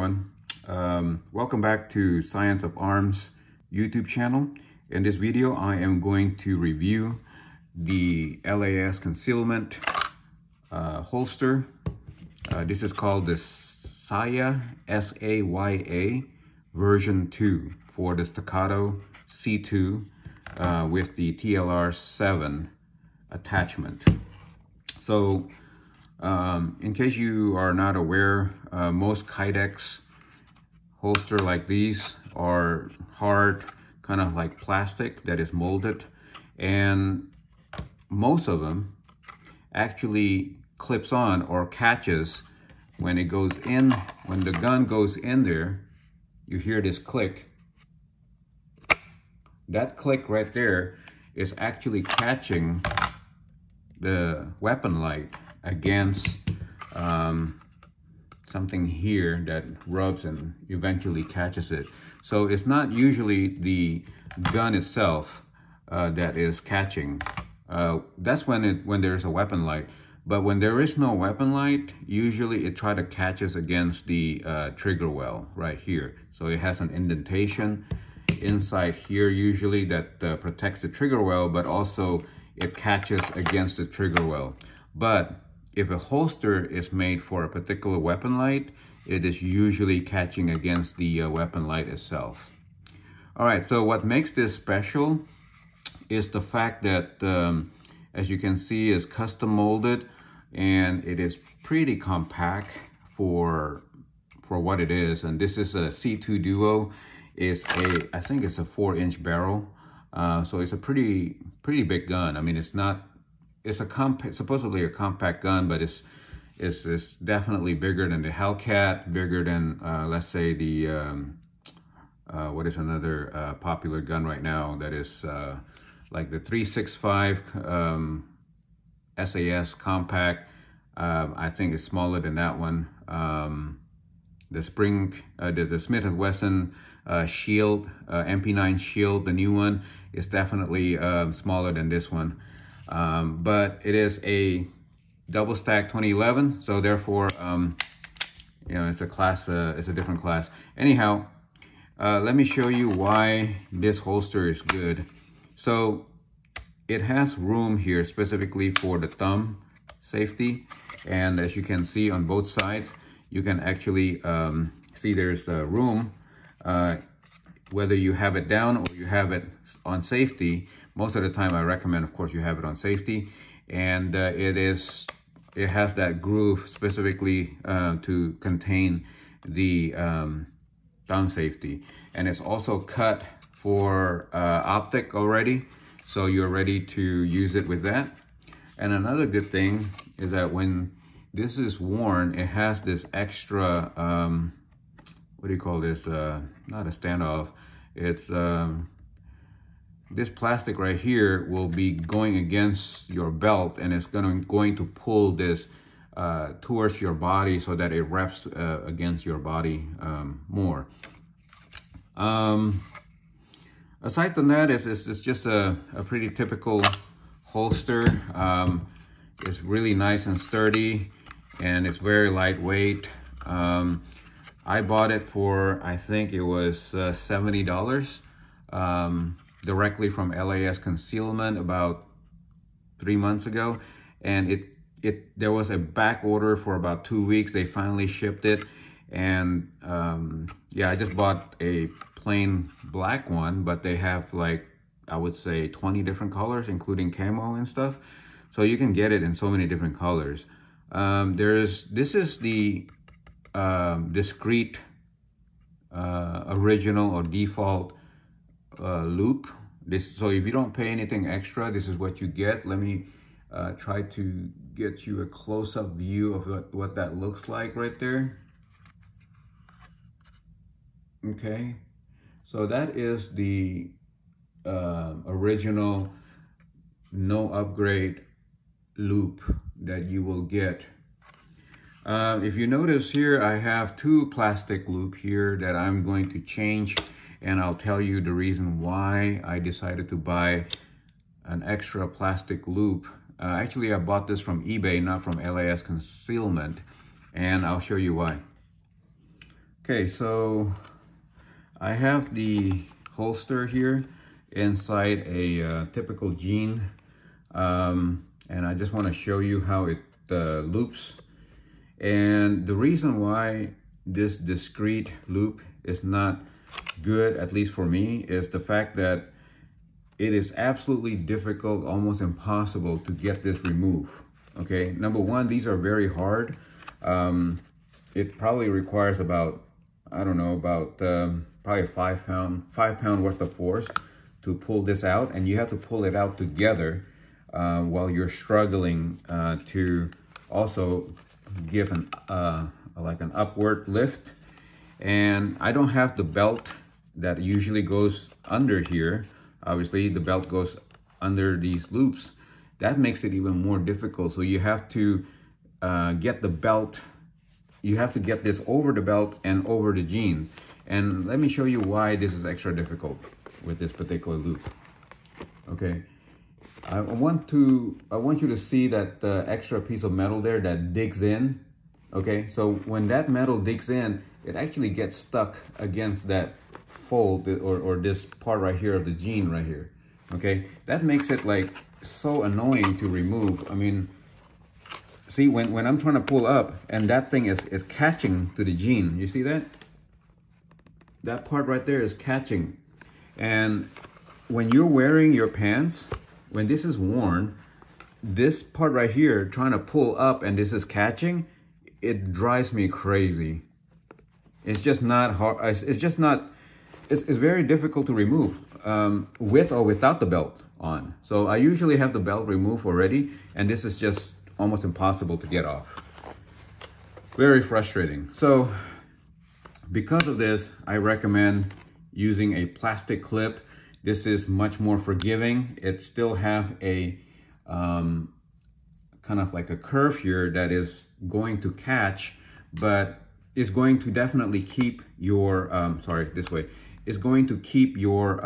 everyone. Welcome back to Science of Arms YouTube channel. In this video, I am going to review the LAS concealment holster. This is called the Saya, S-A-Y-A version 2 for the Staccato C2 with the TLR 7 attachment. So in case you are not aware, most Kydex holster like these are hard, kind of like plastic that is molded, and most of them actually clips on or catches when it goes in. When the gun goes in there, you hear this click. That click right there is actually catching the weapon light against something here that rubs and eventually catches it. So it's not usually the gun itself that is catching. That's when there's a weapon light. But when there is no weapon light, usually it tries to catches against the trigger well right here. So it has an indentation inside here usually that protects the trigger well, but also it catches against the trigger well. But if a holster is made for a particular weapon light, it is usually catching against the weapon light itself. All right, so what makes this special is the fact that, as you can see, is custom molded, and it is pretty compact for what it is. And this is a C2 Duo. I think it's a 4-inch barrel. So it's a pretty big gun. I mean, it's supposedly a compact gun, but it's definitely bigger than the Hellcat, bigger than let's say the what is another popular gun right now that is like the 365 SAS compact. I think it's smaller than that one. The Smith & Wesson Shield, MP9 Shield, the new one, is definitely smaller than this one. But it is a double stack 2011, so therefore, you know, it's a class, it's a different class. Anyhow, let me show you why this holster is good. So it has room here specifically for the thumb safety, and as you can see on both sides, you can actually see there's room. Whether you have it down or you have it on safety, most of the time I recommend, of course, you have it on safety. And it has that groove specifically to contain the thumb safety. And it's also cut for optic already, so you're ready to use it with that. And another good thing is that when this is worn, it has this extra, what do you call this? Not a standoff. It's this plastic right here will be going against your belt, and it's going to pull this towards your body so that it wraps against your body more. Aside from that, it's just a pretty typical holster. It's really nice and sturdy, and it's very lightweight. I bought it for, I think it was $70 directly from LAS Concealment about 3 months ago. And there was a back order for about 2 weeks. They finally shipped it. And yeah, I just bought a plain black one, but they have like, I would say 20 different colors, including camo and stuff. So you can get it in so many different colors. This is the discrete original or default loop. So if you don't pay anything extra, this is what you get. Let me try to get you a close-up view of what that looks like right there. Okay, so that is the original no upgrade loop that you will get. If you notice here, I have 2 plastic loop here that I'm going to change, and I'll tell you the reason why I decided to buy an extra plastic loop. Actually, I bought this from eBay, not from LAS Concealment, and I'll show you why. Okay, so I have the holster here inside a typical jean, and I just want to show you how it loops. And the reason why this discrete loop is not good, at least for me, is the fact that it is absolutely difficult, almost impossible to get this removed. Okay, number one, these are very hard. It probably requires about, I don't know, about probably 5 pound worth of force to pull this out, and you have to pull it out together while you're struggling to also give an like an upward lift. And I don't have the belt that usually goes under here. Obviously the belt goes under these loops. That makes it even more difficult. So you have to get the belt, you have to get this over the belt and over the jeans. And let me show you why this is extra difficult with this particular loop. Okay, I want you to see that extra piece of metal there that digs in. Okay, so when that metal digs in, it actually gets stuck against that fold or this part right here of the jean right here. Okay, that makes it like so annoying to remove. I mean, see, when I'm trying to pull up and that thing is catching to the jean, you see that? That part right there is catching. And when you're wearing your pants, when this is worn, this part right here trying to pull up and this is catching, it drives me crazy. It's just not hard. It's just not, it's very difficult to remove with or without the belt on. So I usually have the belt removed already, and this is just almost impossible to get off. Very frustrating. So because of this, I recommend using a plastic clip. This is much more forgiving. It still have a kind of like a curve here that is going to catch, but is going to definitely keep your, sorry, this way. It's going to keep your,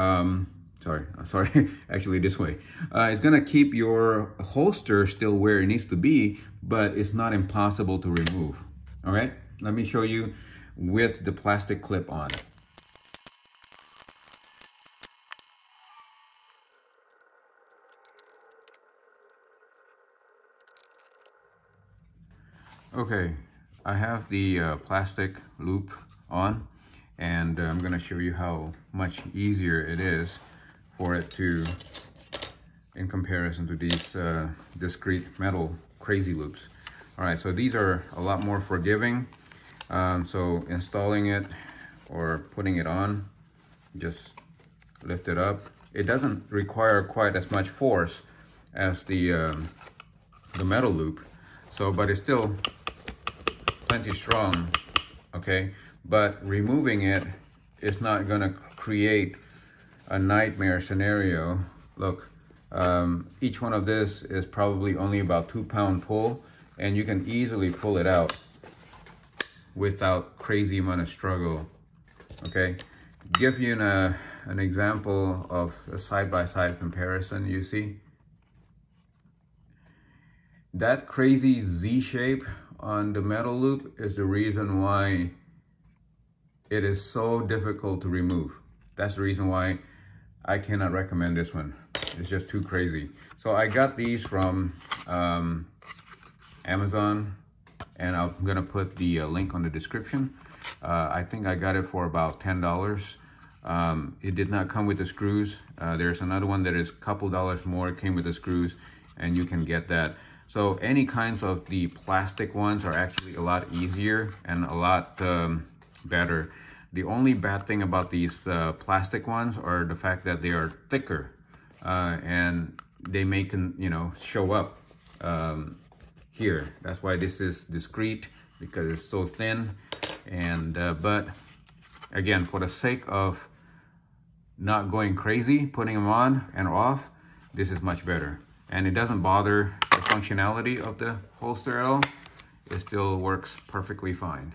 sorry, actually this way. It's gonna keep your holster still where it needs to be, but it's not impossible to remove. All right, let me show you with the plastic clip on. Okay, I have the plastic loop on, and I'm gonna show you how much easier it is for it to, in comparison to these discrete metal crazy loops. All right, so these are a lot more forgiving. So installing it or putting it on, just lift it up. It doesn't require quite as much force as the metal loop. So, but it's still plenty strong, okay? But removing it is not gonna create a nightmare scenario. Look, each one of this is probably only about 2 pound pull, and you can easily pull it out without crazy amount of struggle, okay? Give you an example of a side-by-side comparison. You see that crazy Z shape on the metal loop is the reason why it is so difficult to remove. That's the reason why I cannot recommend this one. It's just too crazy. So I got these from Amazon, and I'm gonna put the link on the description. I think I got it for about $10. It did not come with the screws. There's another one that is a couple dollars more. It came with the screws, and you can get that. So any kinds of the plastic ones are actually a lot easier and a lot better. The only bad thing about these plastic ones are the fact that they are thicker and they may, show up here. That's why this is discreet, because it's so thin. And but again, for the sake of not going crazy putting them on and off, this is much better. And it doesn't bother the functionality of the holster at all. It still works perfectly fine.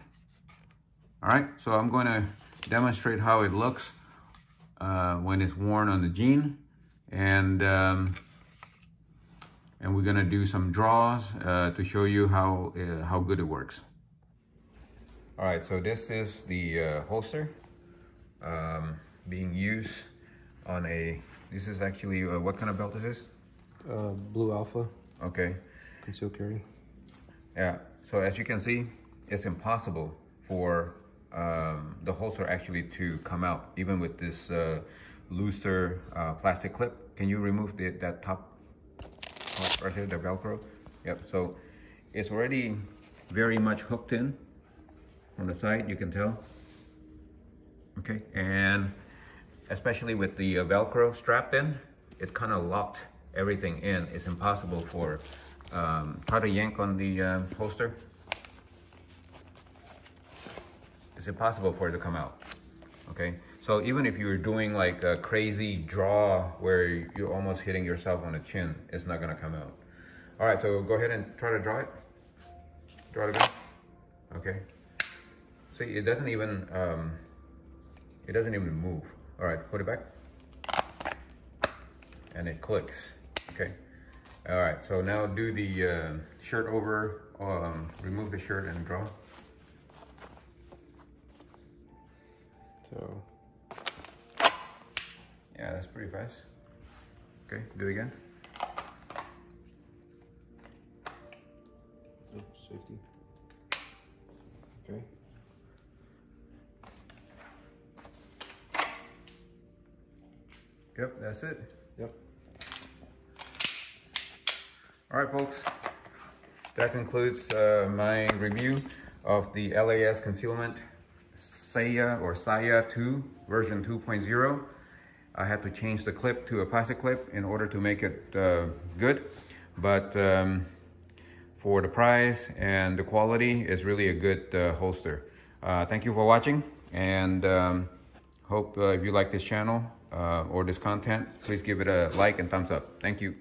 All right, so I'm going to demonstrate how it looks when it's worn on the jean, and we're going to do some draws to show you how good it works. All right, so this is the holster being used on a, this is actually, what kind of belt is this? Blue Alpha. Okay. Concealed carry. Yeah, so as you can see, it's impossible for the holster actually to come out, even with this looser plastic clip. Can you remove that top right here, the Velcro? Yep, so it's already very much hooked in on the side, you can tell. Okay, and especially with the Velcro strapped in, it kind of locked everything in. It's impossible for, try to yank on the holster. It's impossible for it to come out, okay? So even if you're doing like a crazy draw where you're almost hitting yourself on the chin, it's not gonna come out. All right, so go ahead and try to draw it. Draw it again, okay? See, it doesn't even move. All right, put it back. And it clicks, okay? All right, so now do the shirt over, remove the shirt and draw. So. Yeah, that's pretty fast. Okay, do it again. Oops, safety. Okay. Yep, that's it. Yep. All right, folks. That concludes my review of the LAS Concealment Saya or Saya 2 version 2.0. I had to change the clip to a plastic clip in order to make it good, but for the price and the quality, it's really a good holster. Thank you for watching, and hope if you like this channel or this content, please give it a like and thumbs up. Thank you.